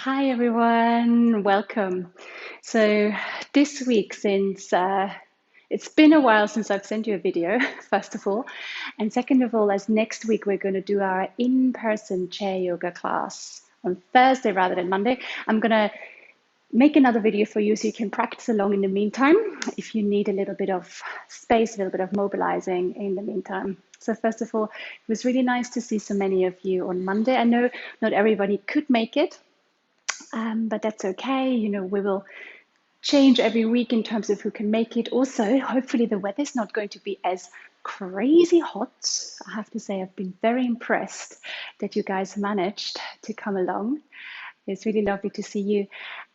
Hi everyone, welcome. So this week, since it's been a while since I've sent you a video, first of all, and second of all, as next week we're going to do our in-person chair yoga class on Thursday rather than Monday, I'm going to make another video for you so you can practice along in the meantime if you need a little bit of space, a little bit of mobilizing in the meantime. So first of all, it was really nice to see so many of you on Monday. I know not everybody could make it, but that's okay. We will change every week in terms of who can make it. Also, hopefully the weather's not going to be as crazy hot. I have to say I've been very impressed that you guys managed to come along. It's really lovely to see you.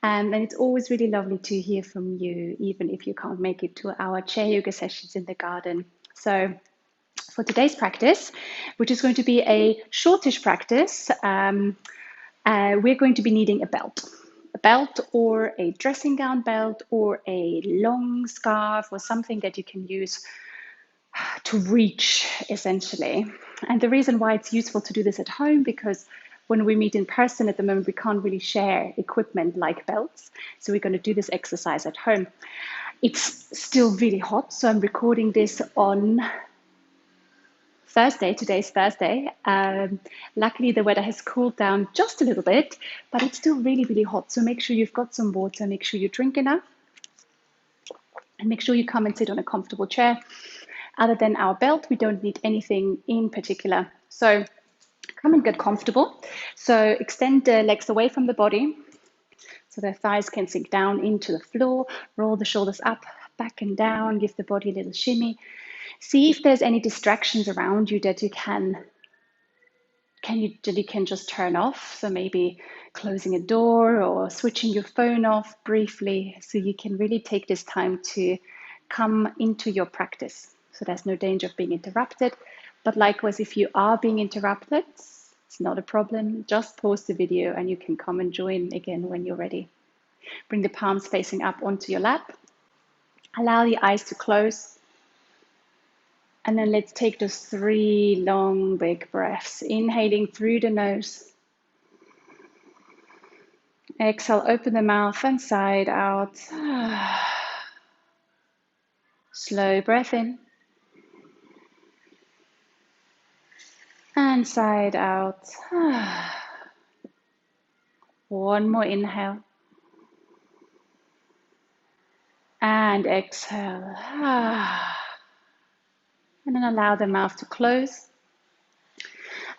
And it's always really lovely to hear from you, even if you can't make it to our chair yoga sessions in the garden. So for today's practice, which is going to be a shortish practice, we're going to be needing a belt or a dressing gown belt or a long scarf or something that you can use to reach, essentially. And the reason why it's useful to do this at home, because when we meet in person at the moment, we can't really share equipment like belts. So we're going to do this exercise at home. It's still really hot, so I'm recording this on Thursday. Today's Thursday. Luckily, the weather has cooled down just a little bit, but it's still really, really hot. So make sure you've got some water, make sure you drink enough, and make sure you come and sit on a comfortable chair. Other than our belt, we don't need anything in particular. So come and get comfortable. So extend the legs away from the body so the thighs can sink down into the floor. Roll the shoulders up, back and down. Give the body a little shimmy. See if there's any distractions around you that you can just turn off. So maybe closing a door or switching your phone off briefly, so you can really take this time to come into your practice. So there's no danger of being interrupted. But likewise, if you are being interrupted, it's not a problem. Just pause the video and you can come and join again when you're ready. Bring the palms facing up onto your lap. Allow the eyes to close. And then let's take those 3 long, big breaths. Inhaling through the nose. Exhale, open the mouth and side out. Slow breath in. And side out. One more inhale. And exhale. And then allow the mouth to close.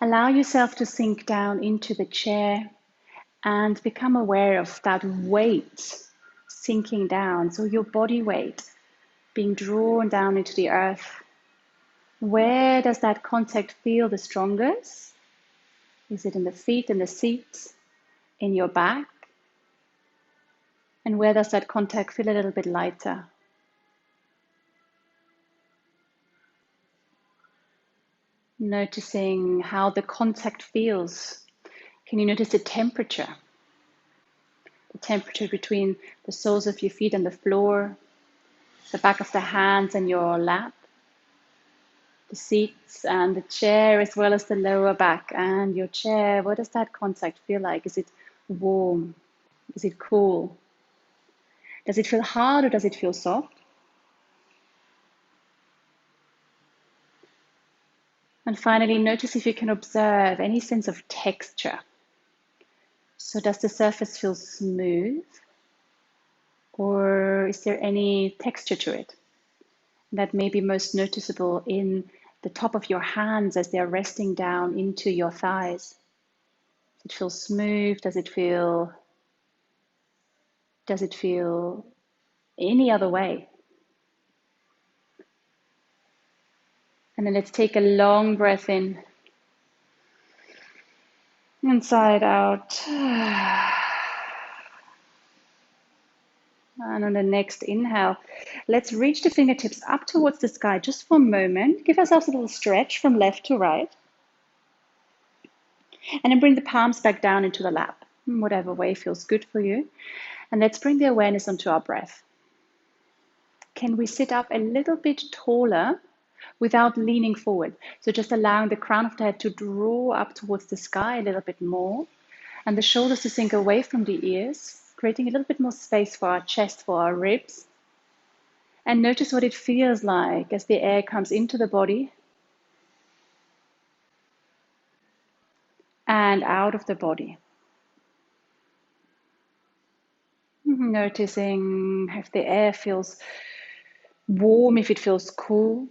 Allow yourself to sink down into the chair and become aware of that weight sinking down. So your body weight being drawn down into the earth. Where does that contact feel the strongest? Is it in the feet, in the seat, in your back? And where does that contact feel a little bit lighter? Noticing how the contact feels. Can you notice the temperature? The temperature between the soles of your feet and the floor, the back of the hands and your lap, the seats and the chair, as well as the lower back and your chair. What does that contact feel like? Is it warm? Is it cool? Does it feel hard or does it feel soft? And finally, notice if you can observe any sense of texture. So does the surface feel smooth, or is there any texture to it? That may be most noticeable in the top of your hands as they're resting down into your thighs. Does it feel smooth? Does it feel any other way? And then let's take a long breath in. Inside out. And on the next inhale, let's reach the fingertips up towards the sky just for a moment. Give ourselves a little stretch from left to right. And then bring the palms back down into the lap, whatever way feels good for you. And let's bring the awareness onto our breath. Can we sit up a little bit taller without leaning forward? So just allowing the crown of the head to draw up towards the sky a little bit more. And the shoulders to sink away from the ears, creating a little bit more space for our chest, for our ribs. And notice what it feels like as the air comes into the body and out of the body. Noticing if the air feels warm, if it feels cool,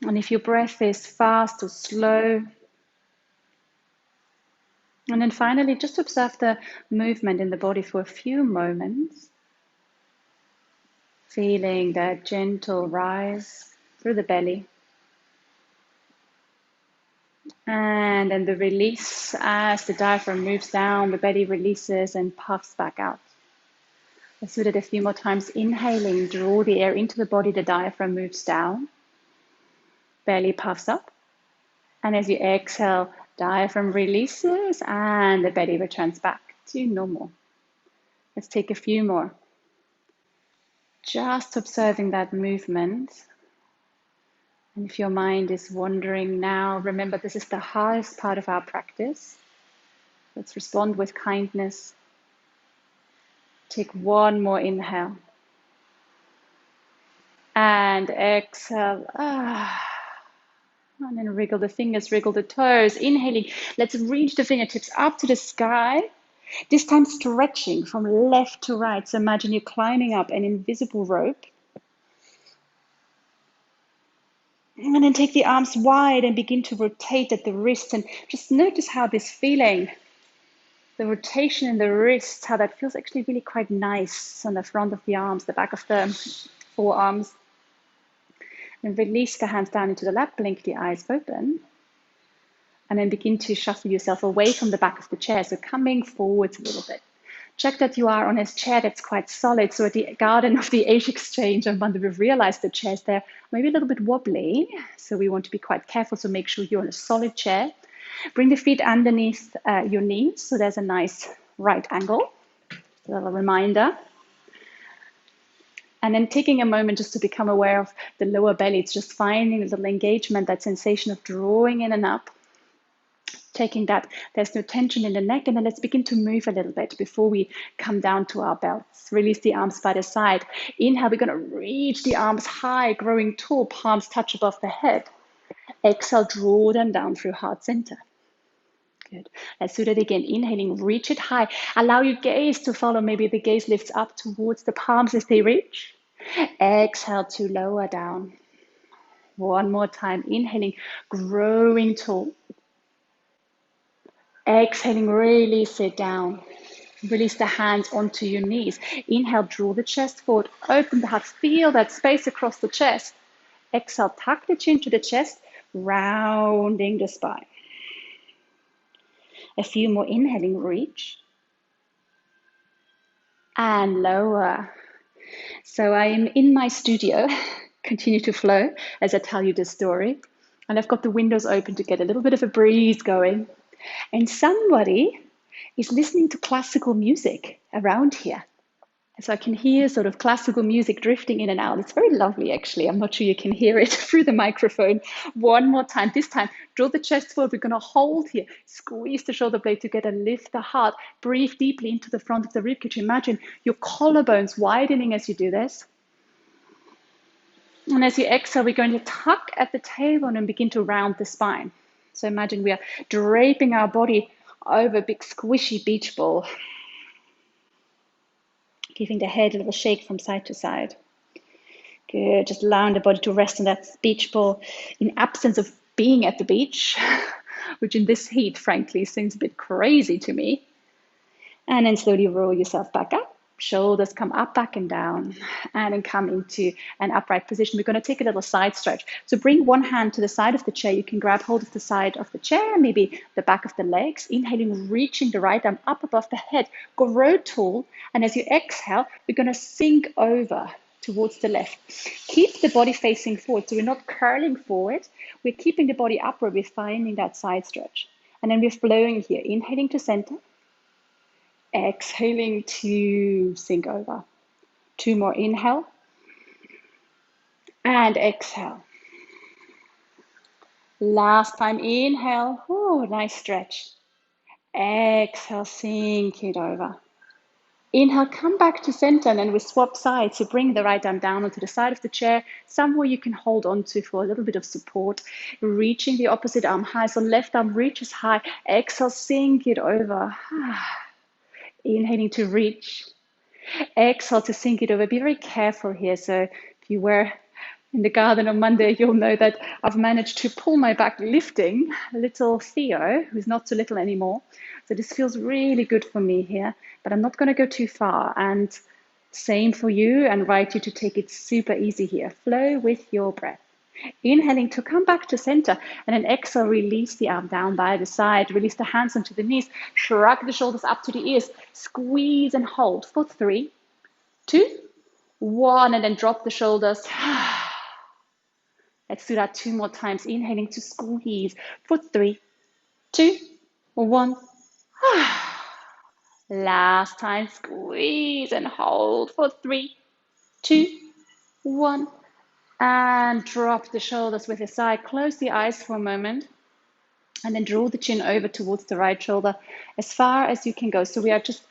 and if your breath is fast or slow. And then finally, just observe the movement in the body for a few moments, feeling that gentle rise through the belly. And then the release as the diaphragm moves down, the belly releases and puffs back out. Let's do that a few more times. Inhaling, draw the air into the body, the diaphragm moves down, belly puffs up. And as you exhale, diaphragm releases and the belly returns back to normal. Let's take a few more. Just observing that movement. And if your mind is wandering now, remember this is the hardest part of our practice. Let's respond with kindness. Take one more inhale. And exhale. And then wriggle the fingers, wriggle the toes. Inhaling, let's reach the fingertips up to the sky. This time stretching from left to right. So imagine you're climbing up an invisible rope. And then take the arms wide and begin to rotate at the wrists. And just notice how this feeling, the rotation in the wrists, how that feels actually really quite nice on the front of the arms, the back of the forearms. And release the hands down into the lap, blink the eyes open. And then begin to shuffle yourself away from the back of the chair. So coming forwards a little bit. Check that you are on a chair that's quite solid. So at the Garden of the Age Exchange on Monday, we've realized the chairs there maybe a little bit wobbly. So we want to be quite careful. So make sure you're on a solid chair. Bring the feet underneath your knees. So there's a nice right angle. A little reminder. And then taking a moment just to become aware of the lower belly. It's just finding a little engagement, that sensation of drawing in and up. Taking that, there's no tension in the neck, and then let's begin to move a little bit before we come down to our belts. Release the arms by the side. Inhale, we're going to reach the arms high, growing tall, palms touch above the head. Exhale, draw them down through heart center. Good. Let's do that again. Inhaling, reach it high. Allow your gaze to follow. Maybe the gaze lifts up towards the palms as they reach. Exhale to lower down. One more time. Inhaling, growing tall. Exhaling, really sit down. Release the hands onto your knees. Inhale, draw the chest forward. Open the heart. Feel that space across the chest. Exhale, tuck the chin to the chest, rounding the spine. A few more. Inhaling, reach. And lower. So I am in my studio. Continue to flow as I tell you this story. And I've got the windows open to get a little bit of a breeze going. And somebody is listening to classical music around here. So I can hear sort of classical music drifting in and out. It's very lovely, actually. I'm not sure you can hear it through the microphone. One more time. This time, draw the chest forward. We're going to hold here. Squeeze the shoulder blade together. Lift the heart. Breathe deeply into the front of the ribcage. Imagine your collarbones widening as you do this. And as you exhale, we're going to tuck at the tailbone and begin to round the spine. So imagine we are draping our body over a big squishy beach ball, giving the head a little shake from side to side. Good, just allowing the body to rest on that beach ball in absence of being at the beach, which in this heat, frankly, seems a bit crazy to me. And then slowly roll yourself back up. Shoulders come up, back and down, and then come into an upright position. We're going to take a little side stretch. So bring one hand to the side of the chair. You can grab hold of the side of the chair, maybe the back of the legs. Inhaling, reaching the right arm up above the head. Grow tall. And as you exhale, we're going to sink over towards the left. Keep the body facing forward. So we're not curling forward. We're keeping the body upward. We're finding that side stretch. And then we're flowing here. Inhaling to center. Exhaling to sink over. Two more. Inhale and exhale. Last time. Inhale. Oh, nice stretch. Exhale, sink it over. Inhale, come back to center, and then we swap sides. So bring the right arm down onto the side of the chair, somewhere you can hold on to for a little bit of support. Reaching the opposite arm high, so left arm reaches high. Exhale, sink it over. Inhaling to reach. Exhale to sink it over. Be very careful here. So if you were in the garden on Monday, you'll know that I've managed to pull my back lifting little Theo, who's not so little anymore. So this feels really good for me here, but I'm not going to go too far. And same for you, and invite you to take it super easy here. Flow with your breath. Inhaling to come back to center, and then exhale, release the arm down by the side, release the hands onto the knees, shrug the shoulders up to the ears, squeeze and hold for 3, 2, 1, and then drop the shoulders. Let's do that 2 more times. Inhaling to squeeze for 3, 2, 1. Last time, squeeze and hold for 3, 2, 1. And drop the shoulders with a sigh. Close the eyes for a moment. And then draw the chin over towards the right shoulder as far as you can go. So we are just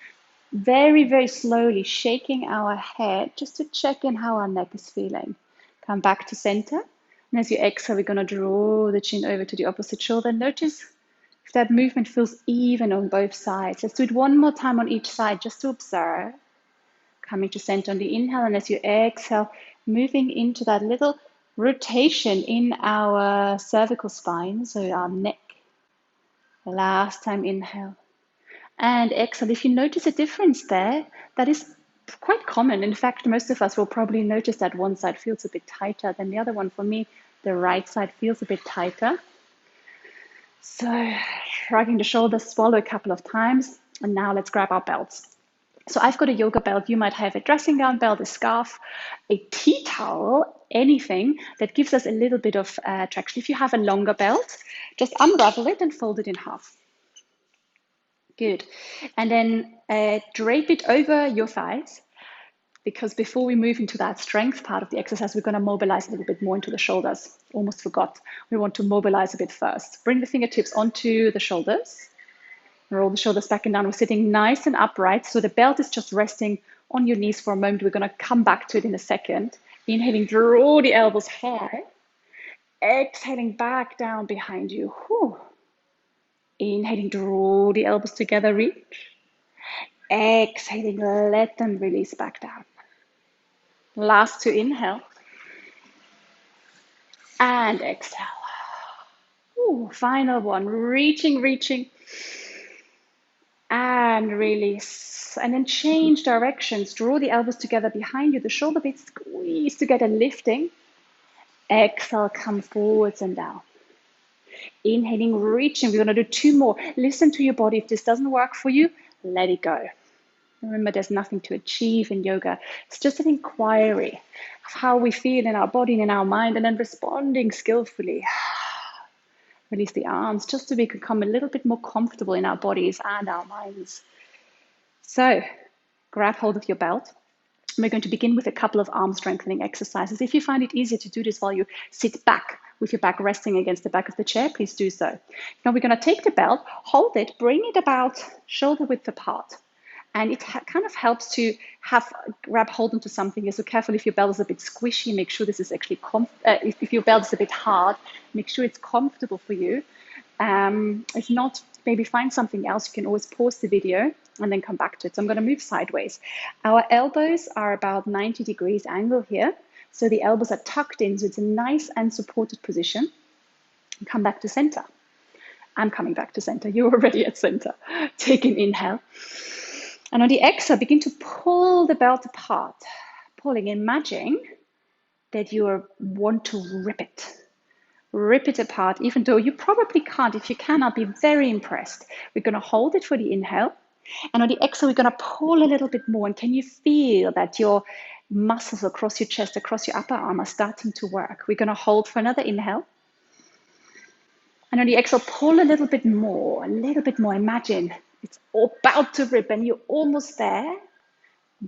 very, very slowly shaking our head just to check in how our neck is feeling. Come back to center. And as you exhale, we're going to draw the chin over to the opposite shoulder. Notice if that movement feels even on both sides. Let's do it one more time on each side just to observe. Coming to center on the inhale, and as you exhale, moving into that little rotation in our cervical spine, so our neck. Last time, inhale. And exhale. If you notice a difference there, that is quite common. In fact, most of us will probably notice that one side feels a bit tighter than the other one. For me, the right side feels a bit tighter. So shrugging the shoulders, swallow a couple of times. And now let's grab our belts. So I've got a yoga belt. You might have a dressing gown belt, a scarf, a tea towel, anything that gives us a little bit of traction. If you have a longer belt, just unravel it and fold it in half. Good. And then drape it over your thighs, because before we move into that strength part of the exercise, we're going to mobilize a little bit more into the shoulders. Almost forgot. We want to mobilize a bit first. Bring the fingertips onto the shoulders. Roll the shoulders back and down. We're sitting nice and upright. So the belt is just resting on your knees for a moment. We're going to come back to it in a second. Inhaling, draw the elbows high. Exhaling back down behind you. Whew. Inhaling, draw the elbows together, reach. Exhaling, let them release back down. Last 2, inhale. And exhale. Ooh, final one, reaching. And release. And then change directions. Draw the elbows together behind you. The shoulder blades squeeze together, lifting. Exhale, come forwards and down. Inhaling, reaching. We're going to do 2 more. Listen to your body. If this doesn't work for you, let it go. Remember, there's nothing to achieve in yoga. It's just an inquiry of how we feel in our body and in our mind, and then responding skillfully. Release the arms just so we can become a little bit more comfortable in our bodies and our minds. So grab hold of your belt. We're going to begin with a couple of arm strengthening exercises. If you find it easier to do this while you sit back with your back resting against the back of the chair, please do so. Now we're going to take the belt, hold it, bring it about shoulder width apart. And it kind of helps to grab hold onto something. You're so careful if your belt is a bit squishy, make sure this is actually, if your belt is a bit hard, make sure it's comfortable for you. If not, maybe find something else. You can always pause the video and then come back to it. So I'm going to move sideways. Our elbows are about 90 degrees angle here. So the elbows are tucked in, so it's a nice and supported position. Come back to center. I'm coming back to center. You're already at center. Take an inhale. And on the exhale, begin to pull the belt apart. Pulling, imagine that you want to rip it apart, even though you probably can't. If you can, I'll be very impressed. We're going to hold it for the inhale. And on the exhale, we're going to pull a little bit more. And can you feel that your muscles across your chest, across your upper arm are starting to work? We're going to hold for another inhale. And on the exhale, pull a little bit more. Imagine it's about to rip and you're almost there.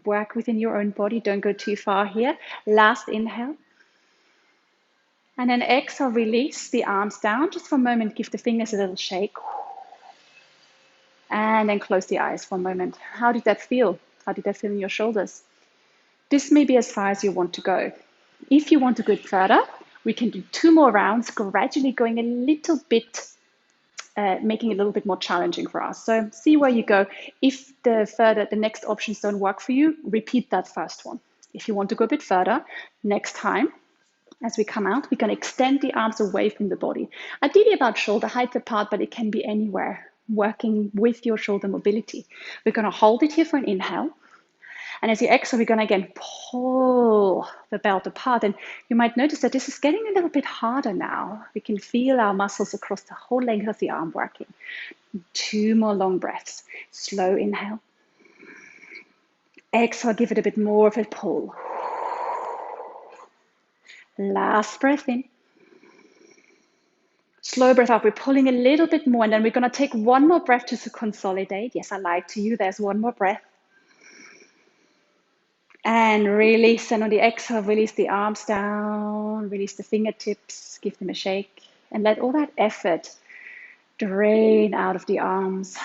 Work within your own body. Don't go too far here. Last inhale. And then exhale, release the arms down. Just for a moment, give the fingers a little shake. And then close the eyes for a moment. How did that feel? How did that feel in your shoulders? This may be as far as you want to go. If you want to go further, we can do 2 more rounds, gradually going a little bit, making it a little bit more challenging for us. So see where you go. If the next options don't work for you, repeat that first one. If you want to go a bit further, next time, as we come out, we're going to extend the arms away from the body. Ideally about shoulder height apart, but it can be anywhere, working with your shoulder mobility. We're going to hold it here for an inhale. And as you exhale, we're going to again pull the belt apart. And you might notice that this is getting a little bit harder now. We can feel our muscles across the whole length of the arm working. 2 more long breaths. Slow inhale. Exhale, give it a bit more of a pull. Last breath in. Slow breath out. We're pulling a little bit more, and then we're going to take 1 more breath just to consolidate. Yes, I lied to you. There's 1 more breath. And release. And on the exhale, release the arms down, release the fingertips, give them a shake, and let all that effort drain out of the arms.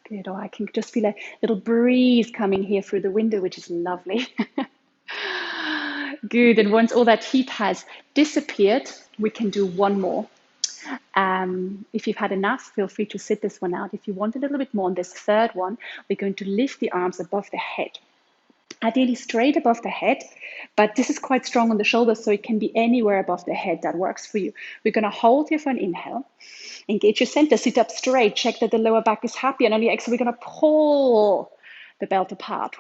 Good. Oh, I can just feel a little breeze coming here through the window, which is lovely. Good. And once all that heat has disappeared, we can do 1 more. If you've had enough, feel free to sit this one out. If you want a little bit more on this third one, we're going to lift the arms above the head. Ideally straight above the head, but this is quite strong on the shoulders, so it can be anywhere above the head that works for you. We're going to hold here for an inhale. Engage your center, sit up straight, check that the lower back is happy, and on the exhale, we're going to pull the belt apart.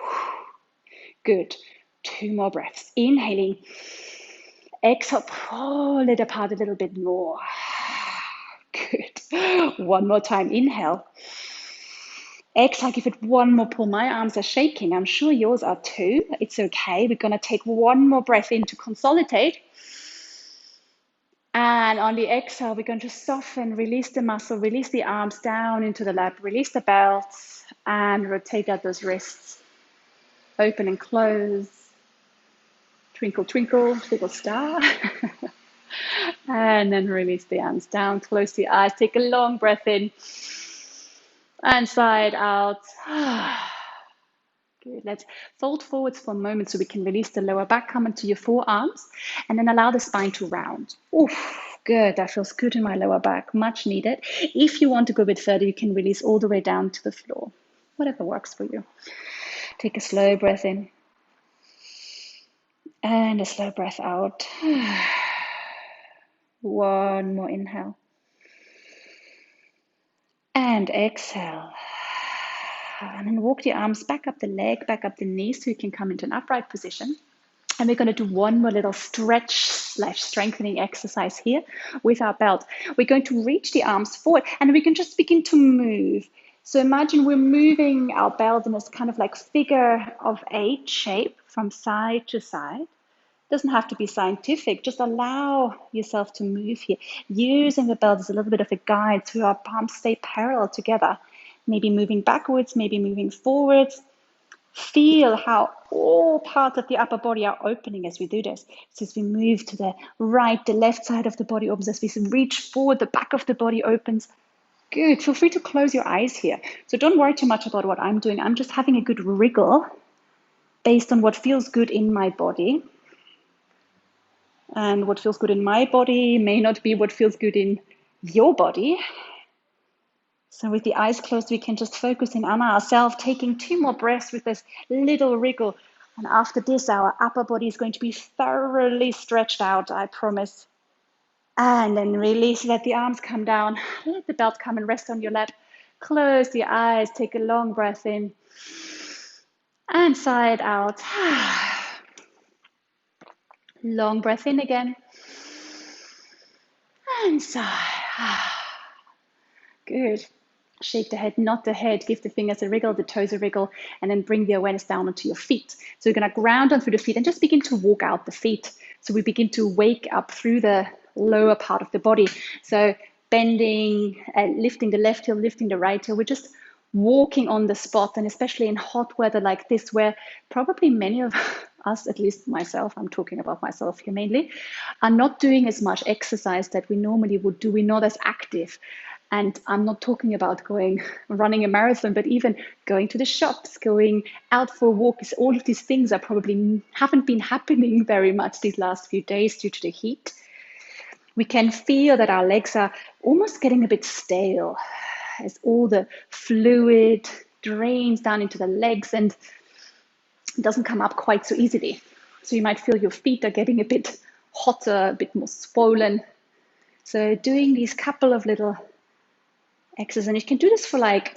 Good. 2 more breaths. Inhaling. Exhale, pull it apart a little bit more. Good. 1 more time. Inhale. Exhale, give it 1 more pull. My arms are shaking. I'm sure yours are too. It's okay. We're going to take 1 more breath in to consolidate. And on the exhale, we're going to soften, release the muscle, release the arms down into the lap, release the belts, and rotate out those wrists. Open and close. Twinkle, twinkle, little star. And then release the arms down, close the eyes, take a long breath in. And side out. Good. Let's fold forwards for a moment so we can release the lower back, come into your forearms, and then allow the spine to round. Oof, good. That feels good in my lower back. Much needed. If you want to go a bit further, you can release all the way down to the floor. Whatever works for you. Take a slow breath in. And a slow breath out. 1 more inhale. And exhale. And then walk the arms back up the leg, back up the knees so you can come into an upright position. And we're going to do 1 more little stretch/strengthening exercise here with our belt. We're going to reach the arms forward and we can just begin to move. So imagine we're moving our belt in this kind of like figure of 8 shape from side to side. Doesn't have to be scientific, just allow yourself to move here. Using the belt as a little bit of a guide so our palms stay parallel together. Maybe moving backwards, maybe moving forwards. Feel how all parts of the upper body are opening as we do this. So as we move to the right, the left side of the body opens. As we reach forward, the back of the body opens. Good. Feel free to close your eyes here. So don't worry too much about what I'm doing. I'm just having a good wriggle based on what feels good in my body. And what feels good in my body may not be what feels good in your body. So with the eyes closed, we can just focus in on ourselves, taking 2 more breaths with this little wriggle. And after this, our upper body is going to be thoroughly stretched out, I promise. And then release, let the arms come down. Let the belt come and rest on your lap. Close the eyes, take a long breath in. And side out. Long breath in again. And sigh. Good. Shake the head, nod the head, give the fingers a wriggle, the toes a wriggle, and then bring the awareness down onto your feet. So we're going to ground on through the feet and just begin to walk out the feet. So we begin to wake up through the lower part of the body. So bending, lifting the left heel, lifting the right heel. We're just walking on the spot, and especially in hot weather like this, where probably many of us, at least myself, I'm talking about myself here mainly, are not doing as much exercise that we normally would do. We're not as active. And I'm not talking about running a marathon, but even going to the shops, going out for walks. All of these things are probably haven't been happening very much these last few days due to the heat. We can feel that our legs are almost getting a bit stale as all the fluid drains down into the legs and doesn't come up quite so easily. So you might feel your feet are getting a bit hotter, a bit more swollen. So doing these couple of little exercises, and you can do this for like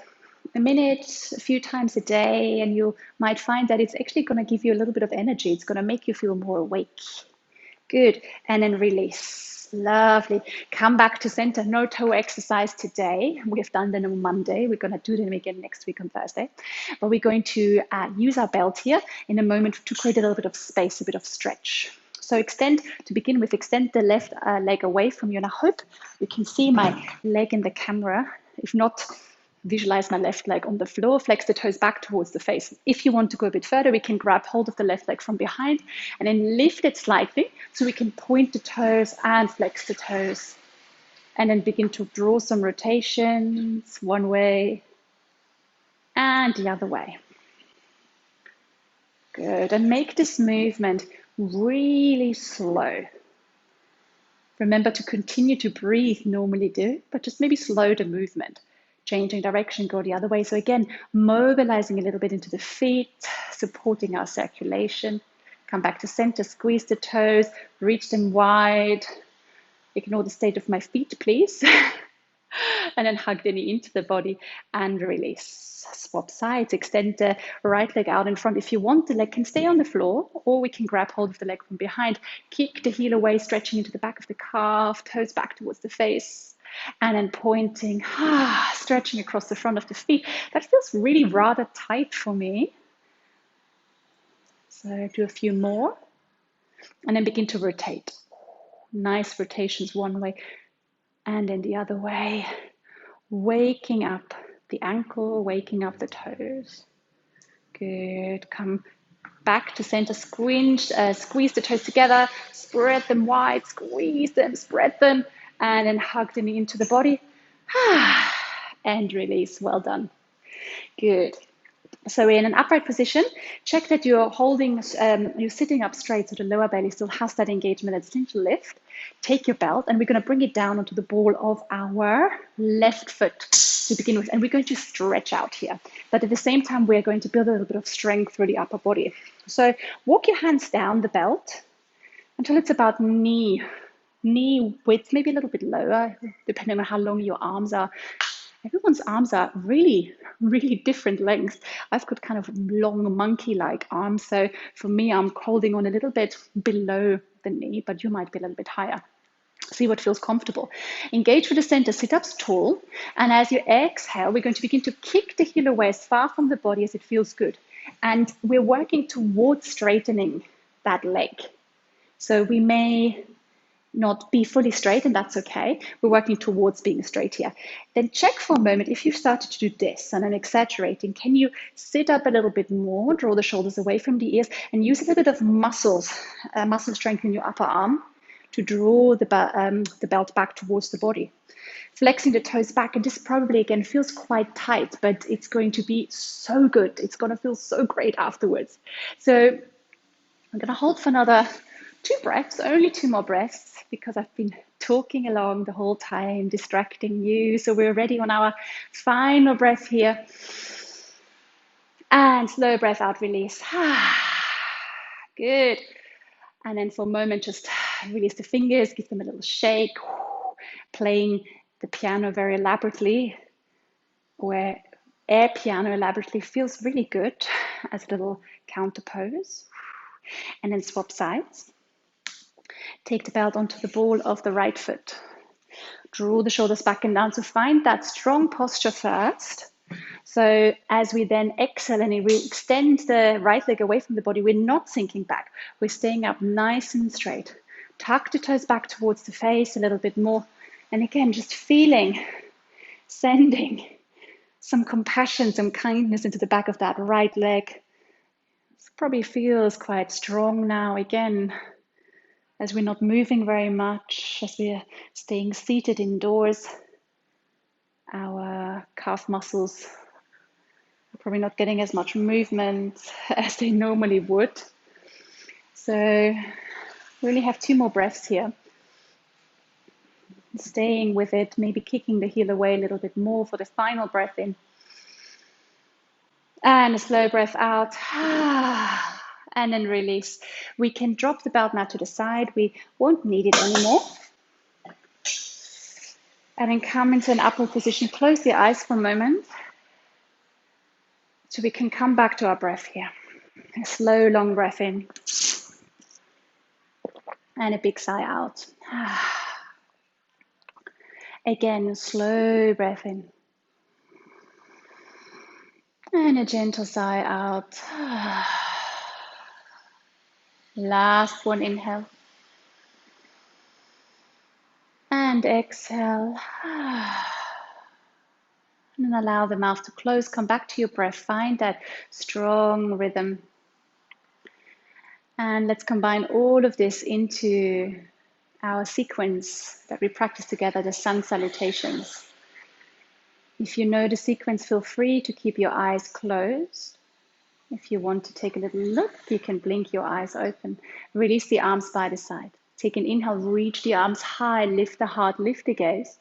a minute, a few times a day, and you might find that it's actually going to give you a little bit of energy. It's going to make you feel more awake. Good. And then release. Lovely. Come back to center. No toe exercise today. We've done them on Monday. We're going to do them again next week on Thursday. But we're going to use our belt here in a moment to create a little bit of space, a bit of stretch. So to begin with, extend the left leg away from you. And I hope you can see my leg in the camera. If not, visualize my left leg on the floor, flex the toes back towards the face. If you want to go a bit further, we can grab hold of the left leg from behind and then lift it slightly so we can point the toes and flex the toes. And then begin to draw some rotations one way and the other way. Good. And make this movement really slow. Remember to continue to breathe, normally do, but just maybe slow the movement. Changing direction, go the other way. So again, mobilizing a little bit into the feet, supporting our circulation. Come back to center, squeeze the toes, reach them wide. Ignore the state of my feet, please. And then hug the knee into the body and release. Swap sides, extend the right leg out in front. If you want, the leg can stay on the floor, or we can grab hold of the leg from behind. Kick the heel away, stretching into the back of the calf, toes back towards the face. And then pointing, stretching across the front of the feet. That feels really rather tight for me. So do a few more. And then begin to rotate. Nice rotations one way and then the other way. Waking up the ankle, waking up the toes. Good. Come back to center, squeeze the toes together, spread them wide, squeeze them, spread them, and then hug the knee into the body. And release. Well done. Good. So we're in an upright position. Check that you're you're sitting up straight so the lower belly still has that engagement, that central lift. Take your belt and we're going to bring it down onto the ball of our left foot to begin with. And we're going to stretch out here. But at the same time, we're going to build a little bit of strength through the upper body. So walk your hands down the belt until it's about knee width, maybe a little bit lower, depending on how long your arms are. Everyone's arms are really, really different lengths. I've got kind of long monkey-like arms. So for me, I'm holding on a little bit below the knee, but you might be a little bit higher. See what feels comfortable. Engage with the center, sit up tall. And as you exhale, we're going to begin to kick the heel away as far from the body as it feels good. And we're working towards straightening that leg. So we may not be fully straight, and that's okay. We're working towards being straight here. Then check for a moment if you've started to do this, and I'm exaggerating. Can you sit up a little bit more, draw the shoulders away from the ears, and use a little bit of muscle strength in your upper arm to draw the belt back towards the body. Flexing the toes back, and this probably again feels quite tight, but it's going to be so good. It's going to feel so great afterwards. So I'm going to hold for another 2 breaths, only 2 more breaths, because I've been talking along the whole time, distracting you. So we're ready on our final breath here. And slow breath out, release. Good. And then for a moment, just release the fingers, give them a little shake, playing the piano very elaborately, where air piano elaborately feels really good as a little counter pose. And then swap sides. Take the belt onto the ball of the right foot. Draw the shoulders back and down. So find that strong posture first. So as we then exhale and we extend the right leg away from the body, we're not sinking back. We're staying up nice and straight. Tuck the toes back towards the face a little bit more. And again, just sending some compassion, some kindness into the back of that right leg. This probably feels quite strong now again, as we're not moving very much, as we're staying seated indoors. Our calf muscles are probably not getting as much movement as they normally would. So we only have 2 more breaths here. Staying with it, maybe kicking the heel away a little bit more for the final breath in. And a slow breath out. And then release. We can drop the belt now to the side. We won't need it anymore. And then come into an upward position. Close the eyes for a moment. So we can come back to our breath here. A slow, long breath in. And a big sigh out. Again, slow breath in. And a gentle sigh out. Last one, inhale. And exhale. And then allow the mouth to close. Come back to your breath. Find that strong rhythm. And let's combine all of this into our sequence that we practice together, the sun salutations. If you know the sequence, feel free to keep your eyes closed. If you want to take a little look, you can blink your eyes open. Release the arms by the side. Take an inhale, reach the arms high, lift the heart, lift the gaze.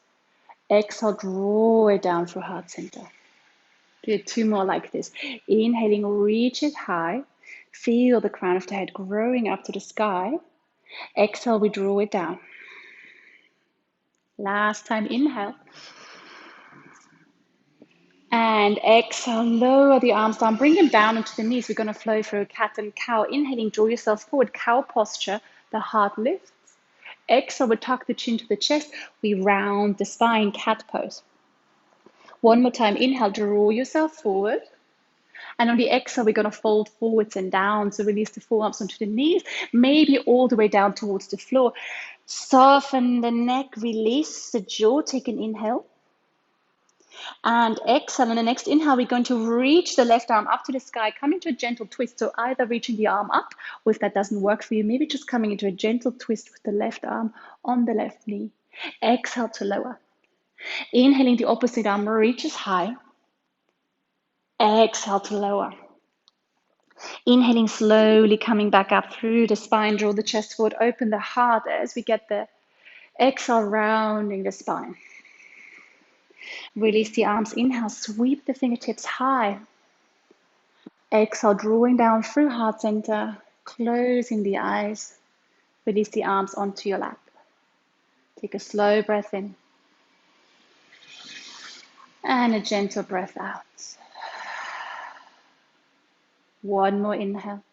Exhale, draw it down through heart center. Do 2 more like this. Inhaling, reach it high. Feel the crown of the head growing up to the sky. Exhale, we draw it down. Last time, inhale. And exhale, lower the arms down. Bring them down onto the knees. We're going to flow through cat and cow. Inhaling, draw yourself forward. Cow posture. The heart lifts. Exhale, we tuck the chin to the chest. We round the spine, cat pose. One more time. Inhale, draw yourself forward. And on the exhale, we're going to fold forwards and down. So release the forearms onto the knees, maybe all the way down towards the floor. Soften the neck, release the jaw. Take an inhale. And exhale. On the next inhale, we're going to reach the left arm up to the sky, come into a gentle twist. So either reaching the arm up, or if that doesn't work for you, maybe just coming into a gentle twist with the left arm on the left knee. Exhale to lower. Inhaling, the opposite arm reaches high. Exhale to lower. Inhaling, slowly coming back up through the spine, draw the chest forward, open the heart as we get the exhale, rounding the spine. Release the arms, inhale, sweep the fingertips high. Exhale, drawing down through heart center, closing the eyes. Release the arms onto your lap. Take a slow breath in. And a gentle breath out. One more inhale.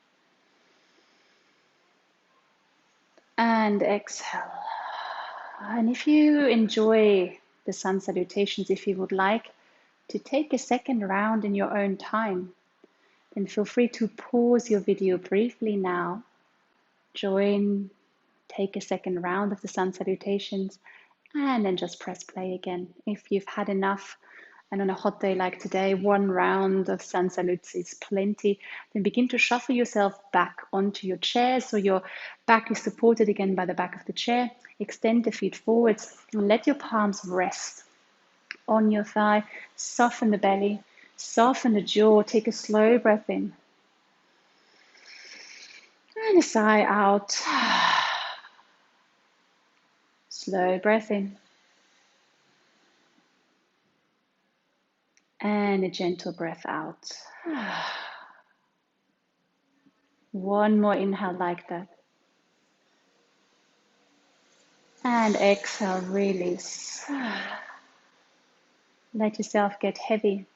And exhale. And if you enjoy the sun salutations, if you would like to take a second round in your own time, then feel free to pause your video briefly now. Join, take a second round of the sun salutations, and then just press play again. If you've had enough, and on a hot day like today, 1 round of sun salutes is plenty, then begin to shuffle yourself back onto your chair so your back is supported again by the back of the chair. Extend the feet forwards and let your palms rest on your thigh. Soften the belly, soften the jaw. Take a slow breath in and a sigh out. Slow breath in and a gentle breath out. One more inhale like that. And exhale, release. Let yourself get heavy.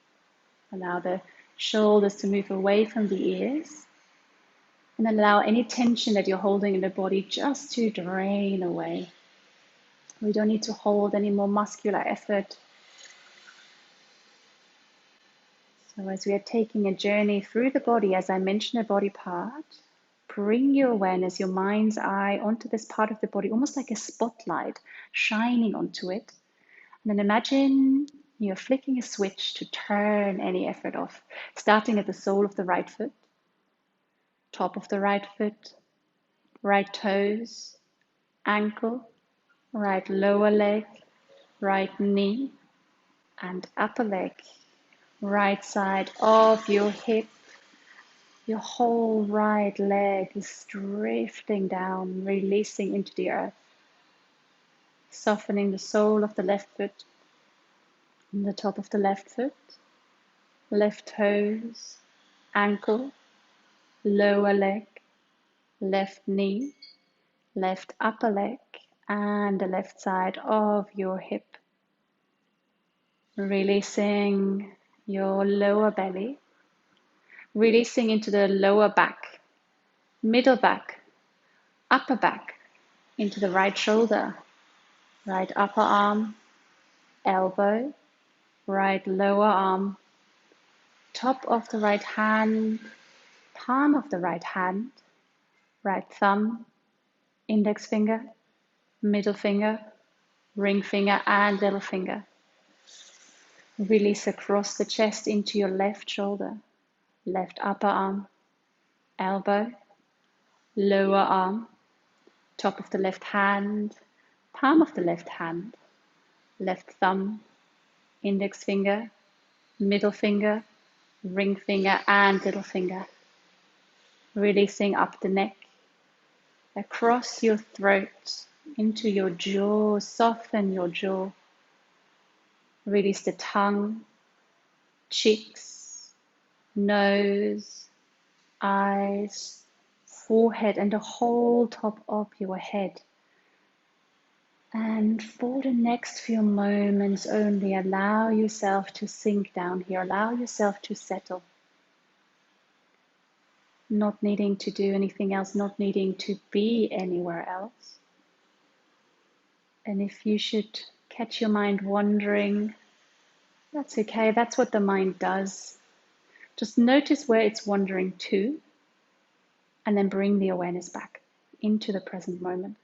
Allow the shoulders to move away from the ears. And allow any tension that you're holding in the body just to drain away. We don't need to hold any more muscular effort. So as we are taking a journey through the body, as I mentioned a body part, bring your awareness, your mind's eye onto this part of the body, almost like a spotlight shining onto it. And then imagine you're flicking a switch to turn any effort off, starting at the sole of the right foot, top of the right foot, right toes, ankle, right lower leg, right knee, and upper leg, right side of your hip. Your whole right leg is drifting down, releasing into the earth, softening the sole of the left foot, on the top of the left foot, left toes, ankle, lower leg, left knee, left upper leg, and the left side of your hip. Releasing your lower belly, releasing into the lower back, middle back, upper back, into the right shoulder, right upper arm, elbow, right lower arm, top of the right hand, palm of the right hand, right thumb, index finger, middle finger, ring finger, and little finger. Release across the chest into your left shoulder, left upper arm, elbow, lower arm, top of the left hand, palm of the left hand, left thumb, index finger, middle finger, ring finger, and little finger. Releasing up the neck, across your throat, into your jaw, soften your jaw. Release the tongue, cheeks, nose, eyes, forehead, and the whole top of your head. And for the next few moments only, allow yourself to sink down here, allow yourself to settle. Not needing to do anything else, not needing to be anywhere else. And if you should catch your mind wandering, that's okay, that's what the mind does. Just notice where it's wandering to, and then bring the awareness back into the present moment.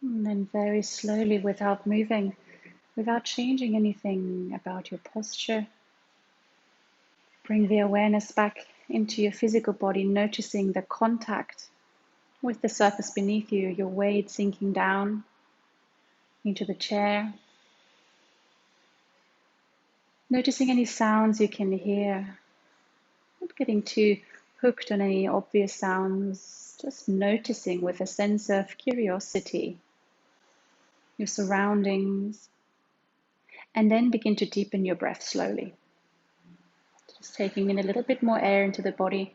And then very slowly, without moving, without changing anything about your posture, bring the awareness back into your physical body, noticing the contact with the surface beneath you, your weight sinking down into the chair. Noticing any sounds you can hear, not getting too hooked on any obvious sounds, just noticing with a sense of curiosity your surroundings, and then begin to deepen your breath slowly. Just taking in a little bit more air into the body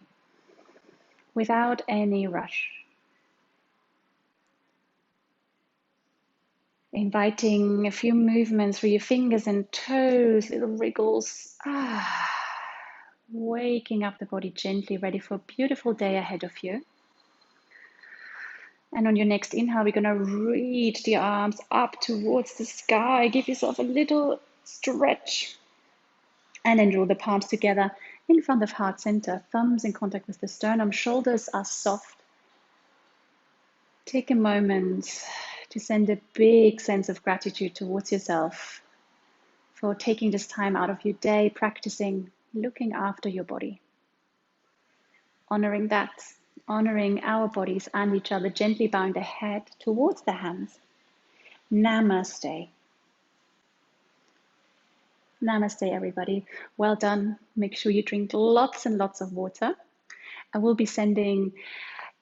without any rush. Inviting a few movements through your fingers and toes, little wriggles. Waking up the body gently, ready for a beautiful day ahead of you. And on your next inhale, we're going to reach the arms up towards the sky. Give yourself a little stretch. And then draw the palms together in front of heart center. Thumbs in contact with the sternum. Shoulders are soft. Take a moment to send a big sense of gratitude towards yourself for taking this time out of your day, practicing looking after your body. Honoring that, honoring our bodies and each other, gently bowing the head towards the hands. Namaste. Namaste, everybody. Well done. Make sure you drink lots and lots of water. I will be sending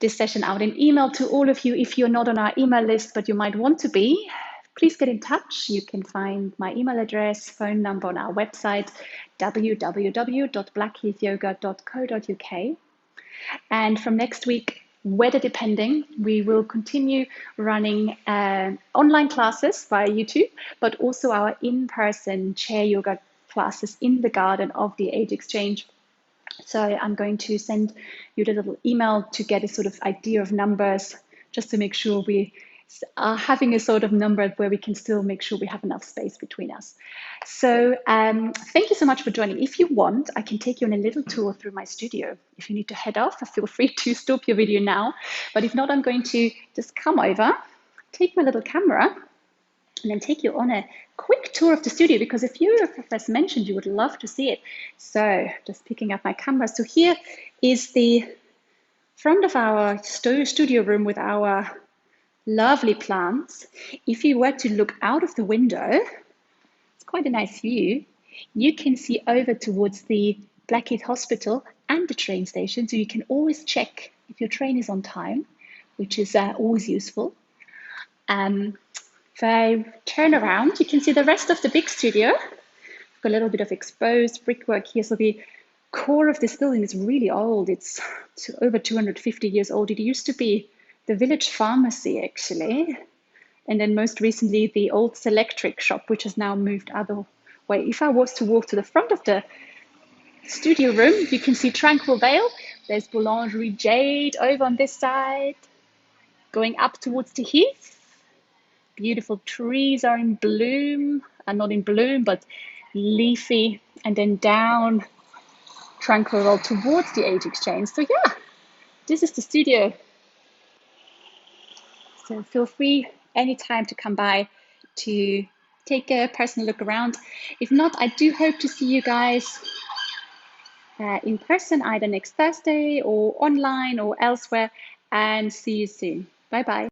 this session out in email to all of you if you're not on our email list, but you might want to be. please get in touch. You can find my email address, phone number on our website, www.blackheathyoga.co.uk. And from next week, weather depending, we will continue running online classes via YouTube, but also our in-person chair yoga classes in the garden of the Age Exchange. So I'm going to send you the little email to get a sort of idea of numbers, just to make sure we are having a sort of number where we can still make sure we have enough space between us. So thank you so much for joining. If you want, I can take you on a little tour through my studio. If you need to head off, feel free to stop your video now. But if not, I'm going to just come over, take my little camera, and then take you on a quick tour of the studio, because a few of us mentioned you would love to see it. So just picking up my camera. So here is the front of our studio room with our lovely plants. If you were to look out of the window, it's quite a nice view. You can see over towards the Blackheath Hospital and the train station, so you can always check if your train is on time, which is always useful. If I turn around, you can see the rest of the big studio. We've got a little bit of exposed brickwork here. So the core of this building is really old. It's over 250 years old. It used to be the village pharmacy, actually. And then most recently, the old Selectric shop, which has now moved other way. If I was to walk to the front of the studio room, you can see Tranquil Vale. There's Boulangerie Jade over on this side. Going up towards the heath. Beautiful trees are in bloom, not in bloom, but leafy, and then down Tranquil Road towards the Age Exchange. So yeah, this is the studio. So feel free anytime to come by to take a personal look around. If not, I do hope to see you guys in person either next Thursday or online or elsewhere, and see you soon. Bye bye.